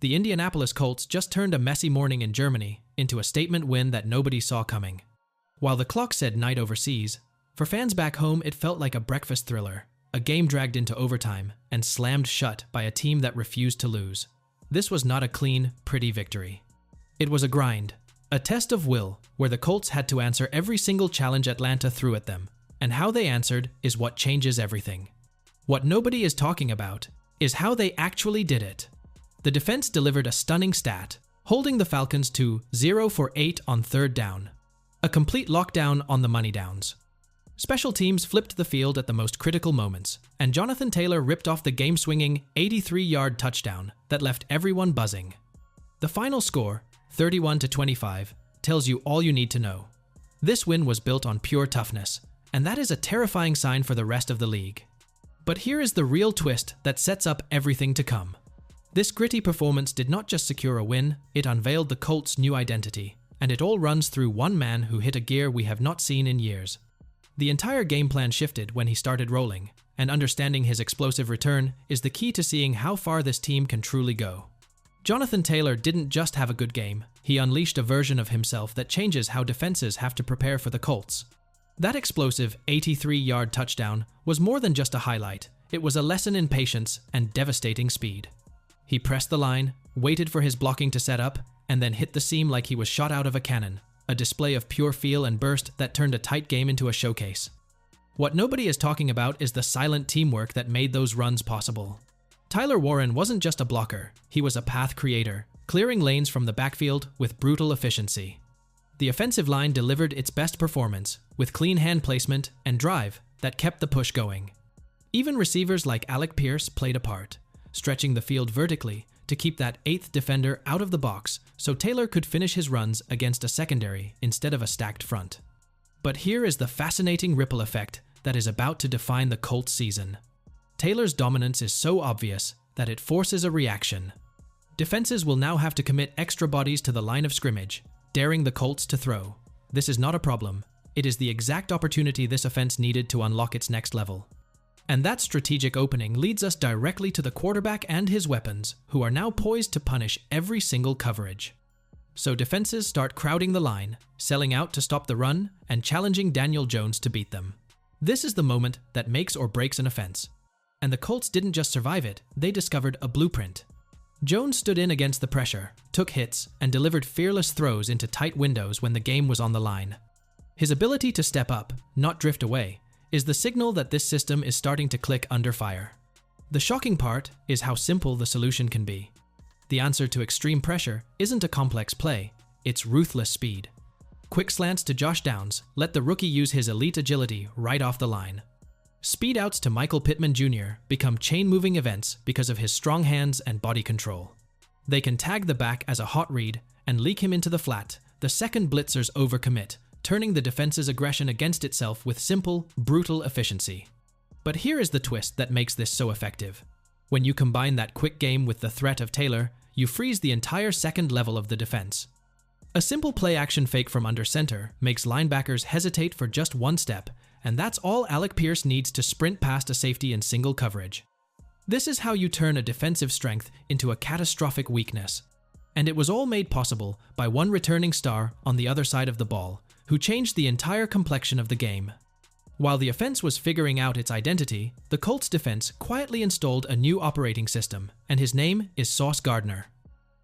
The Indianapolis Colts just turned a messy morning in Germany into a statement win that nobody saw coming. While the clock said night overseas, for fans back home it felt like a breakfast thriller, a game dragged into overtime and slammed shut by a team that refused to lose. This was not a clean, pretty victory. It was a grind, a test of will, where the Colts had to answer every single challenge Atlanta threw at them, and how they answered is what changes everything. What nobody is talking about is how they actually did it. The defense delivered a stunning stat, holding the Falcons to 0 for 8 on third down, a complete lockdown on the money downs. Special teams flipped the field at the most critical moments, and Jonathan Taylor ripped off the game-swinging 83-yard touchdown that left everyone buzzing. The final score, 31-25, tells you all you need to know. This win was built on pure toughness, and that is a terrifying sign for the rest of the league. But here is the real twist that sets up everything to come. This gritty performance did not just secure a win, it unveiled the Colts' new identity, and it all runs through one man who hit a gear we have not seen in years. The entire game plan shifted when he started rolling, and understanding his explosive return is the key to seeing how far this team can truly go. Jonathan Taylor didn't just have a good game, he unleashed a version of himself that changes how defenses have to prepare for the Colts. That explosive 83-yard touchdown was more than just a highlight, it was a lesson in patience and devastating speed. He pressed the line, waited for his blocking to set up, and then hit the seam like he was shot out of a cannon, a display of pure feel and burst that turned a tight game into a showcase. What nobody is talking about is the silent teamwork that made those runs possible. Tyler Warren wasn't just a blocker, he was a path creator, clearing lanes from the backfield with brutal efficiency. The offensive line delivered its best performance, with clean hand placement and drive that kept the push going. Even receivers like Alec Pierce played a part, stretching the field vertically to keep that eighth defender out of the box so Taylor could finish his runs against a secondary instead of a stacked front. But here is the fascinating ripple effect that is about to define the Colts season. Taylor's dominance is so obvious that it forces a reaction. Defenses will now have to commit extra bodies to the line of scrimmage, daring the Colts to throw. This is not a problem. It is the exact opportunity this offense needed to unlock its next level. And that strategic opening leads us directly to the quarterback and his weapons, who are now poised to punish every single coverage. So defenses start crowding the line, selling out to stop the run, and challenging Daniel Jones to beat them. This is the moment that makes or breaks an offense. And the Colts didn't just survive it, they discovered a blueprint. Jones stood in against the pressure, took hits, and delivered fearless throws into tight windows when the game was on the line. His ability to step up, not drift away, is the signal that this system is starting to click under fire. The shocking part is how simple the solution can be. The answer to extreme pressure isn't a complex play, it's ruthless speed. Quick slants to Josh Downs let the rookie use his elite agility right off the line. Speed outs to Michael Pittman Jr. become chain-moving events because of his strong hands and body control. They can tag the back as a hot read and leak him into the flat the second blitzers overcommit, turning the defense's aggression against itself with simple, brutal efficiency. But here is the twist that makes this so effective. When you combine that quick game with the threat of Taylor, you freeze the entire second level of the defense. A simple play-action fake from under center makes linebackers hesitate for just one step, and that's all Alec Pierce needs to sprint past a safety in single coverage. This is how you turn a defensive strength into a catastrophic weakness. And it was all made possible by one returning star on the other side of the ball, who changed the entire complexion of the game. While the offense was figuring out its identity, the Colts defense quietly installed a new operating system, and his name is Sauce Gardner.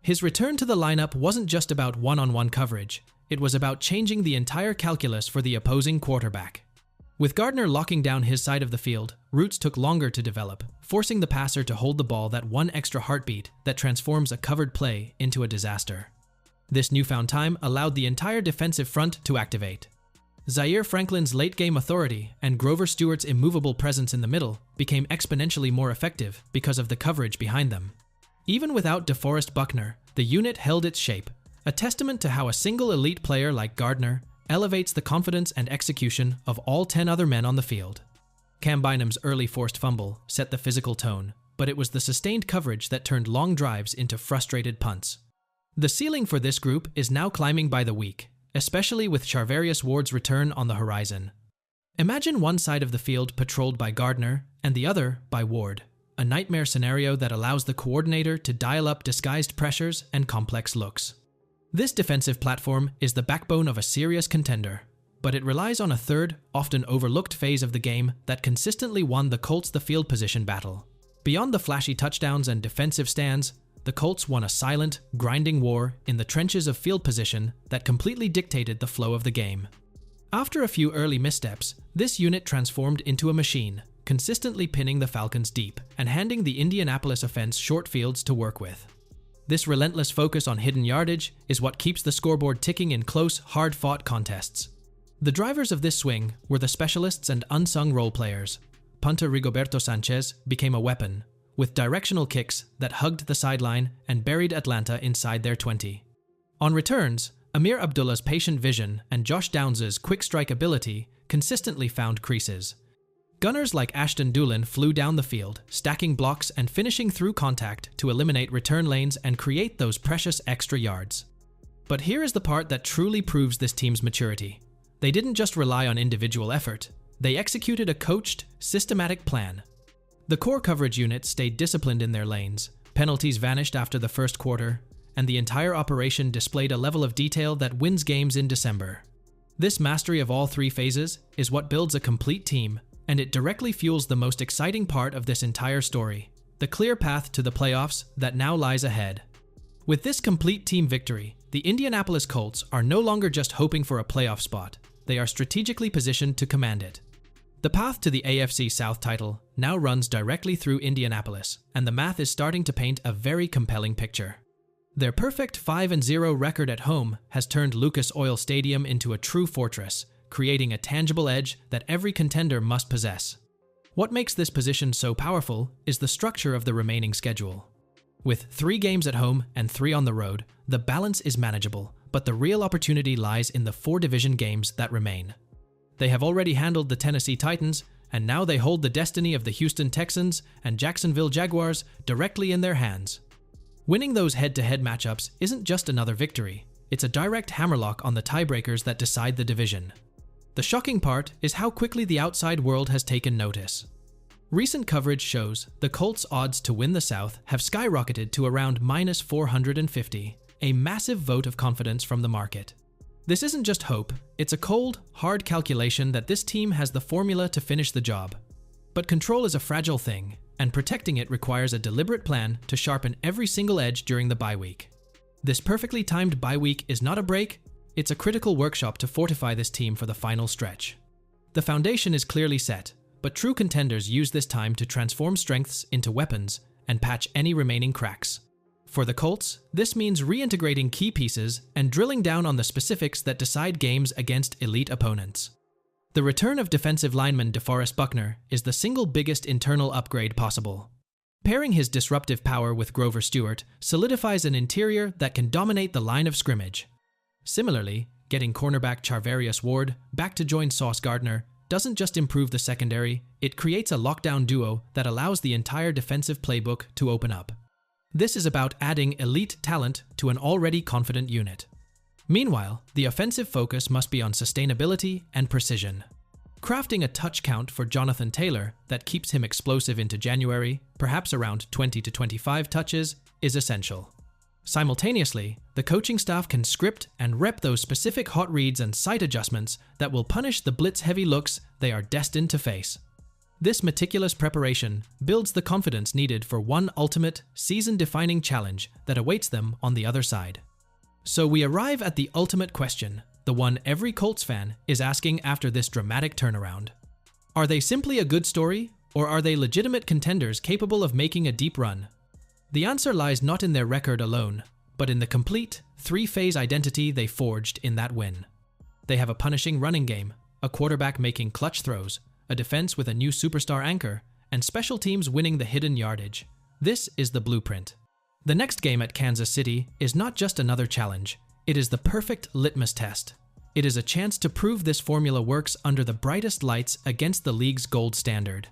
His return to the lineup wasn't just about one-on-one coverage, it was about changing the entire calculus for the opposing quarterback. With Gardner locking down his side of the field, routes took longer to develop, forcing the passer to hold the ball that one extra heartbeat that transforms a covered play into a disaster. This newfound time allowed the entire defensive front to activate. Zaire Franklin's late-game authority and Grover Stewart's immovable presence in the middle became exponentially more effective because of the coverage behind them. Even without DeForest Buckner, the unit held its shape, a testament to how a single elite player like Gardner elevates the confidence and execution of all 10 other men on the field. Cam Bynum's early forced fumble set the physical tone, but it was the sustained coverage that turned long drives into frustrated punts. The ceiling for this group is now climbing by the week, especially with Charvarius Ward's return on the horizon. Imagine one side of the field patrolled by Gardner and the other by Ward, a nightmare scenario that allows the coordinator to dial up disguised pressures and complex looks. This defensive platform is the backbone of a serious contender, but it relies on a third, often overlooked phase of the game that consistently won the Colts the field position battle. Beyond the flashy touchdowns and defensive stands, the Colts won a silent, grinding war in the trenches of field position that completely dictated the flow of the game. After a few early missteps, this unit transformed into a machine, consistently pinning the Falcons deep and handing the Indianapolis offense short fields to work with. This relentless focus on hidden yardage is what keeps the scoreboard ticking in close, hard-fought contests. The drivers of this swing were the specialists and unsung role players. Punter Rigoberto Sanchez became a weapon, with directional kicks that hugged the sideline and buried Atlanta inside their 20. On returns, Amir Abdullah's patient vision and Josh Downs' quick strike ability consistently found creases. Gunners like Ashton Dulin flew down the field, stacking blocks and finishing through contact to eliminate return lanes and create those precious extra yards. But here is the part that truly proves this team's maturity. They didn't just rely on individual effort, they executed a coached, systematic plan. The core coverage unit stayed disciplined in their lanes, penalties vanished after the first quarter, and the entire operation displayed a level of detail that wins games in December. This mastery of all three phases is what builds a complete team, and it directly fuels the most exciting part of this entire story, the clear path to the playoffs that now lies ahead. With this complete team victory, the Indianapolis Colts are no longer just hoping for a playoff spot, they are strategically positioned to command it. The path to the AFC South title now runs directly through Indianapolis, and the math is starting to paint a very compelling picture. Their perfect 5-0 record at home has turned Lucas Oil Stadium into a true fortress, creating a tangible edge that every contender must possess. What makes this position so powerful is the structure of the remaining schedule. With 3 games at home and 3 on the road, the balance is manageable, but the real opportunity lies in the 4 division games that remain. They have already handled the Tennessee Titans, and now they hold the destiny of the Houston Texans and Jacksonville Jaguars directly in their hands. Winning those head-to-head matchups isn't just another victory, it's a direct hammerlock on the tiebreakers that decide the division. The shocking part is how quickly the outside world has taken notice. Recent coverage shows the Colts' odds to win the South have skyrocketed to around -450, a massive vote of confidence from the market. This isn't just hope, it's a cold, hard calculation that this team has the formula to finish the job. But control is a fragile thing, and protecting it requires a deliberate plan to sharpen every single edge during the bye week. This perfectly timed bye week is not a break, it's a critical workshop to fortify this team for the final stretch. The foundation is clearly set, but true contenders use this time to transform strengths into weapons and patch any remaining cracks. For the Colts, this means reintegrating key pieces and drilling down on the specifics that decide games against elite opponents. The return of defensive lineman DeForest Buckner is the single biggest internal upgrade possible. Pairing his disruptive power with Grover Stewart solidifies an interior that can dominate the line of scrimmage. Similarly, getting cornerback Charvarius Ward back to join Sauce Gardner doesn't just improve the secondary, it creates a lockdown duo that allows the entire defensive playbook to open up. This is about adding elite talent to an already confident unit. Meanwhile, the offensive focus must be on sustainability and precision. Crafting a touch count for Jonathan Taylor that keeps him explosive into January, perhaps around 20 to 25 touches, is essential. Simultaneously, the coaching staff can script and rep those specific hot reads and sight adjustments that will punish the blitz-heavy looks they are destined to face. This meticulous preparation builds the confidence needed for one ultimate, season-defining challenge that awaits them on the other side. So we arrive at the ultimate question, the one every Colts fan is asking after this dramatic turnaround. Are they simply a good story, or are they legitimate contenders capable of making a deep run? The answer lies not in their record alone, but in the complete, 3-phase identity they forged in that win. They have a punishing running game, a quarterback making clutch throws, a defense with a new superstar anchor, and special teams winning the hidden yardage. This is the blueprint. The next game at Kansas City is not just another challenge, it is the perfect litmus test. It is a chance to prove this formula works under the brightest lights against the league's gold standard.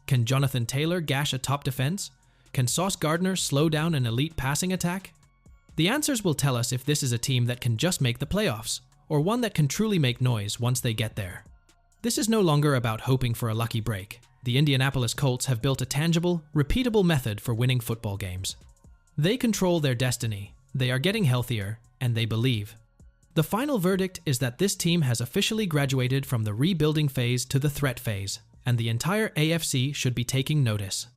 Can Jonathan Taylor gash a top defense? Can Sauce Gardner slow down an elite passing attack? The answers will tell us if this is a team that can just make the playoffs, or one that can truly make noise once they get there. This is no longer about hoping for a lucky break. the Indianapolis Colts have built a tangible, repeatable method for winning football games. They control their destiny, they are getting healthier, and they believe. The final verdict is that this team has officially graduated from the rebuilding phase to the threat phase, and the entire AFC should be taking notice.